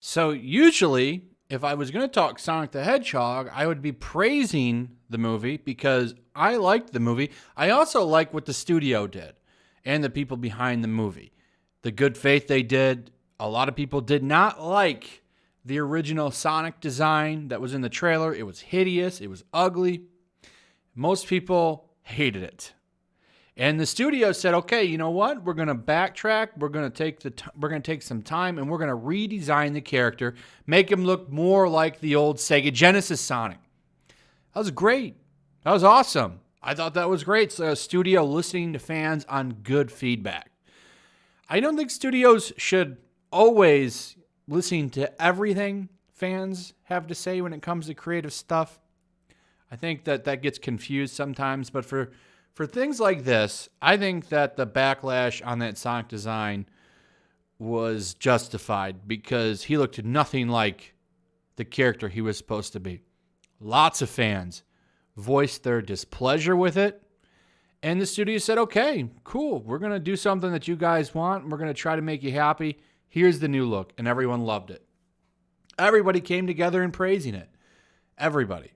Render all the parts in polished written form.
So usually, if I was going to talk Sonic the Hedgehog, I would be praising the movie because I liked the movie. I also like what the studio did and the people behind the movie. The good faith they did. A lot of people did not like the original Sonic design that was in the trailer. It was hideous. It was ugly. Most people hated it. And the studio said, "Okay, you know what? We're going to backtrack. We're going to take some time and we're going to redesign the character, make him look more like the old Sega Genesis Sonic." That was great. That was awesome. I thought that was great. So, a studio listening to fans on good feedback. I don't think studios should always listen to everything fans have to say when it comes to creative stuff. I think that gets confused sometimes, but for things like this, I think that the backlash on that Sonic design was justified because he looked nothing like the character he was supposed to be. Lots of fans voiced their displeasure with it, and the studio said, "Okay, cool. We're going to do something that you guys want. We're going to try to make you happy. Here's the new look," and everyone loved it. Everybody came together in praising it. Everybody.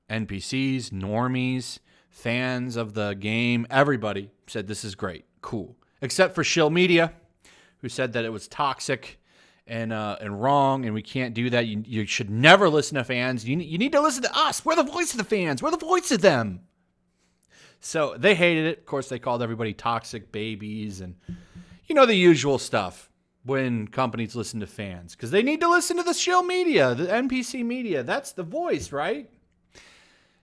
NPCs, normies, fans of the game, everybody said this is great, cool. Except for Shill Media, who said that it was toxic and wrong, and we can't do that. You should never listen to fans. You need to listen to us. We're the voice of the fans. We're the voice of them. So they hated it. Of course, they called everybody toxic babies and, the usual stuff when companies listen to fans. Because they need to listen to the Shill Media, the NPC media. That's the voice, right?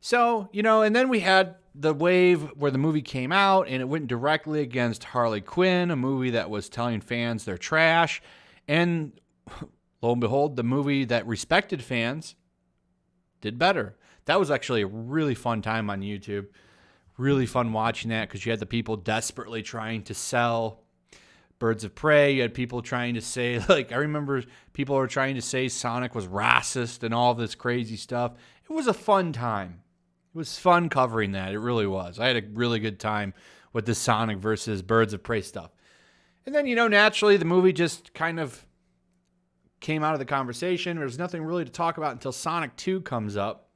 So, and then we had the wave where the movie came out and it went directly against Harley Quinn, a movie that was telling fans they're trash. And lo and behold, the movie that respected fans did better. That was actually a really fun time on YouTube. Really fun watching that because you had the people desperately trying to sell Birds of Prey. You had people trying to say, I remember people were trying to say Sonic was racist and all this crazy stuff. It was a fun time. It was fun covering that. It really was. I had a really good time with the Sonic versus Birds of Prey stuff. And then, naturally, the movie just kind of came out of the conversation. There's nothing really to talk about until Sonic 2 comes up.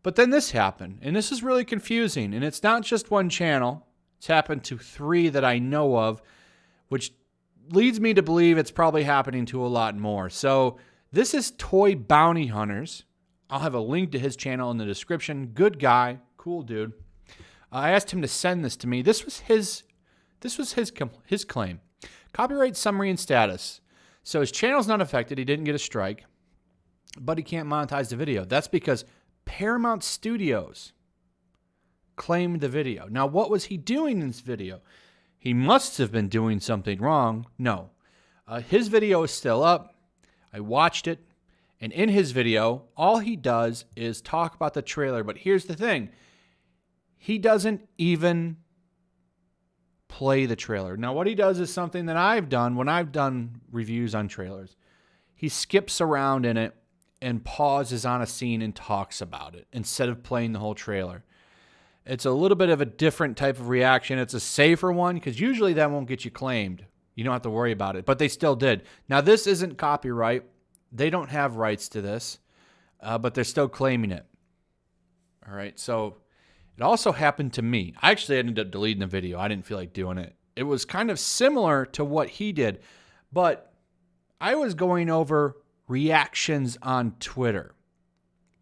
But then this happened, and this is really confusing. And it's not just one channel. It's happened to 3 that I know of, which leads me to believe it's probably happening to a lot more. So this is Toy Bounty Hunters. I'll have a link to his channel in the description. Good guy, cool dude. I asked him to send this to me. This was his claim. Copyright summary and status. So his channel's not affected. He didn't get a strike, but he can't monetize the video. That's because Paramount Studios claimed the video. Now, what was he doing in this video? He must have been doing something wrong. No. His video is still up. I watched it. And in his video, all he does is talk about the trailer. But here's the thing. He doesn't even play the trailer. Now, what he does is something that I've done when I've done reviews on trailers. He skips around in it and pauses on a scene and talks about it instead of playing the whole trailer. It's a little bit of a different type of reaction. It's a safer one because usually that won't get you claimed. You don't have to worry about it. But they still did. Now, this isn't copyright. They don't have rights to this, but they're still claiming it. All right, so it also happened to me. I actually ended up deleting the video. I didn't feel like doing it. It was kind of similar to what he did, but I was going over reactions on Twitter.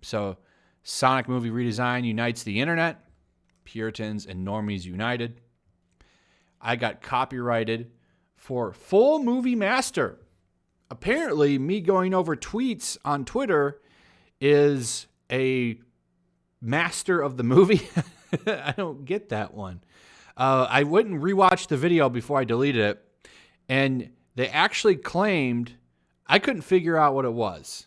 So Sonic movie redesign unites the internet, Puritans and normies united. I got copyrighted for full movie master. Apparently, me going over tweets on Twitter is a master of the movie. I don't get that one. I went and rewatched the video before I deleted it, and they actually claimed I couldn't figure out what it was.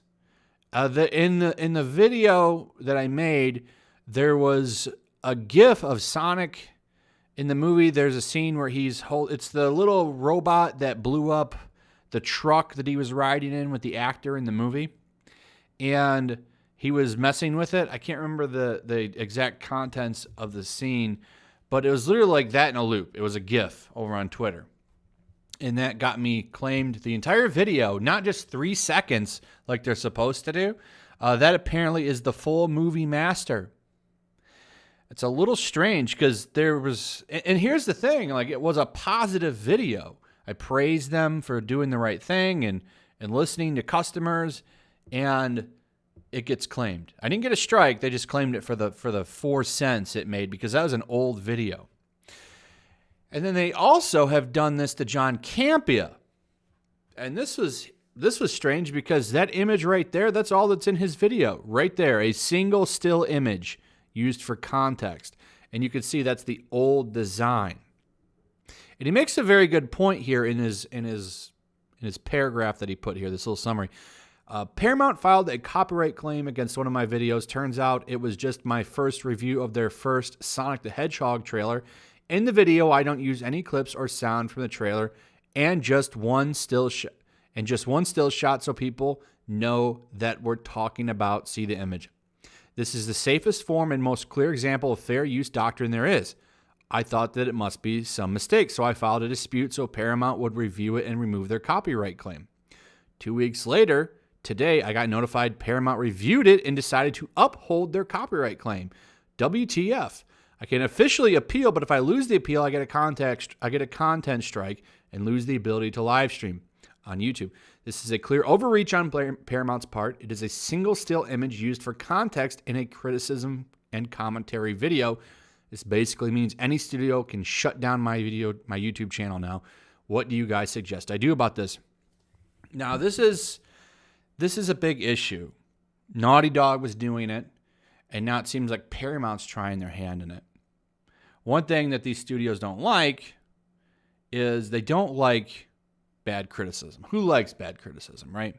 In the video that I made, there was a GIF of Sonic in the movie. There's a scene where it's the little robot that blew up the truck that he was riding in with the actor in the movie. And he was messing with it. I can't remember the exact contents of the scene, but it was literally like that in a loop. It was a GIF over on Twitter. And that got me claimed the entire video, not just 3 seconds like they're supposed to do. That apparently is the full movie master. It's a little strange because there was, and here's the thing, like it was a positive video. I praised them for doing the right thing and listening to customers, and it gets claimed. I didn't get a strike. They just claimed it for the 4 cents it made because that was an old video. And then they also have done this to John Campea. And this was strange because that image right there, that's all that's in his video. Right there, a single still image used for context. And you can see that's the old design. And he makes a very good point here in his paragraph that he put here, this little summary. Paramount filed a copyright claim against one of my videos. Turns out it was just my first review of their first Sonic the Hedgehog trailer. In the video, I don't use any clips or sound from the trailer, and just one still shot so people know that we're talking about. See the image. This is the safest form and most clear example of fair use doctrine there is. I thought that it must be some mistake, so I filed a dispute so Paramount would review it and remove their copyright claim. 2 weeks later, today, I got notified Paramount reviewed it and decided to uphold their copyright claim. WTF. I can officially appeal, but if I lose the appeal, I get a content strike and lose the ability to live stream on YouTube. This is a clear overreach on Paramount's part. It is a single still image used for context in a criticism and commentary video. This basically means any studio can shut down my YouTube channel now. What do you guys suggest I do about this? Now, this is a big issue. Naughty Dog was doing it, and now it seems like Paramount's trying their hand in it. One thing that these studios don't like is they don't like bad criticism. Who likes bad criticism, right?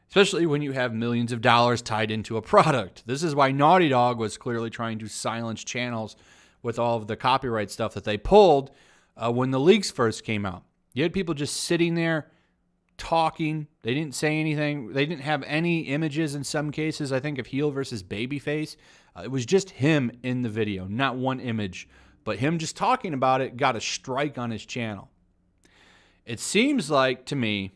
Especially when you have millions of dollars tied into a product. This is why Naughty Dog was clearly trying to silence channels with all of the copyright stuff that they pulled when the leaks first came out. You had people just sitting there talking. They didn't say anything. They didn't have any images in some cases, I think, of heel versus babyface. It was just him in the video, not one image. But him just talking about it got a strike on his channel. It seems like, to me,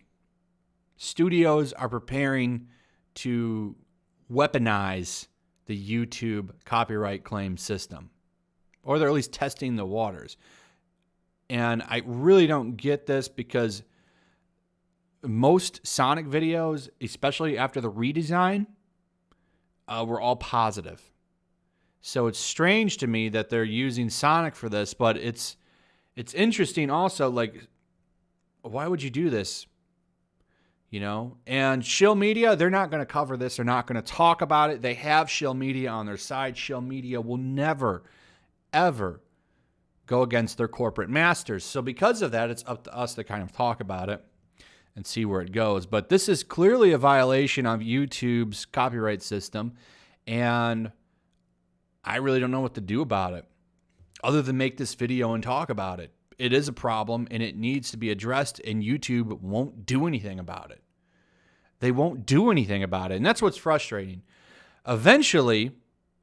studios are preparing to weaponize the YouTube copyright claim system. Or they're at least testing the waters. And I really don't get this because most Sonic videos, especially after the redesign, were all positive. So it's strange to me that they're using Sonic for this, but it's interesting also, like, why would you do this? You know? And Shill Media, they're not going to cover this. They're not going to talk about it. They have Shill Media on their side. Shill Media will never, ever go against their corporate masters. So because of that, it's up to us to kind of talk about it and see where it goes. But this is clearly a violation of YouTube's copyright system, and I really don't know what to do about it other than make this video and talk about it. It is a problem, and it needs to be addressed, and YouTube won't do anything about it. They won't do anything about it, and that's what's frustrating. Eventually,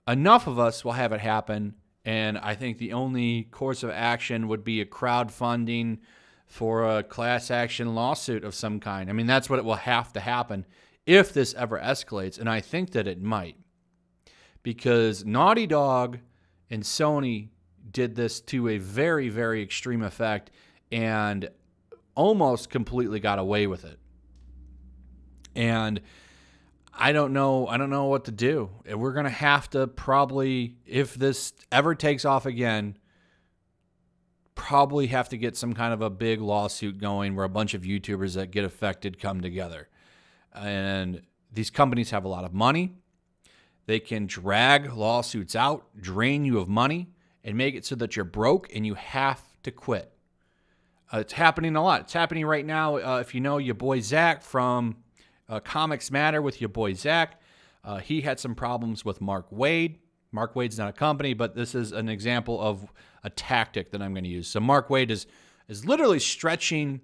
enough of us will have it happen, and I think the only course of action would be a crowdfunding for a class action lawsuit of some kind. I mean, that's what it will have to happen if this ever escalates, and I think that it might. Because Naughty Dog and Sony did this to a very, very extreme effect and almost completely got away with it. And I don't know what to do. We're going to have to probably, if this ever takes off again, probably have to get some kind of a big lawsuit going where a bunch of YouTubers that get affected come together. And these companies have a lot of money. They can drag lawsuits out, drain you of money, and make it so that you're broke and you have to quit. It's happening a lot. It's happening right now. If you know your boy Zach from Comics Matter with your boy Zach, he had some problems with Mark Waid. Mark Waid's not a company, but this is an example of a tactic that I'm going to use. So Mark Waid is literally stretching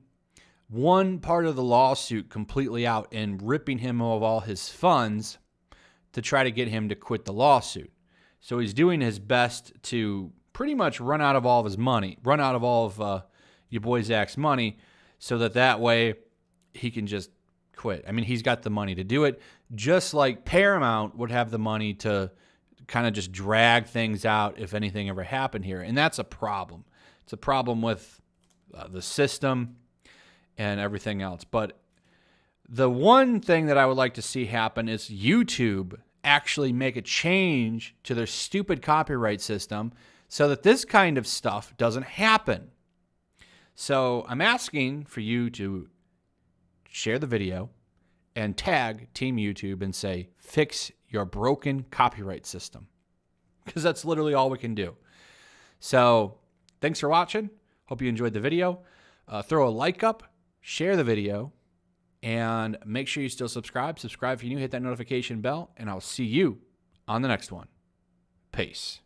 one part of the lawsuit completely out and ripping him of all his funds to try to get him to quit the lawsuit. So he's doing his best to pretty much run out of all of his money, run out of all of your boy Zach's money, so that way he can just quit. I mean, he's got the money to do it, just like Paramount would have the money to kind of just drag things out if anything ever happened here. And that's a problem. It's a problem with the system and everything else. But the one thing that I would like to see happen is YouTube actually make a change to their stupid copyright system so that this kind of stuff doesn't happen. So I'm asking for you to share the video and tag Team YouTube and say, fix your broken copyright system. Because that's literally all we can do. So thanks for watching. Hope you enjoyed the video. Throw a like up, share the video, and make sure you still subscribe. Subscribe if you're new, hit that notification bell, and I'll see you on the next one. Peace.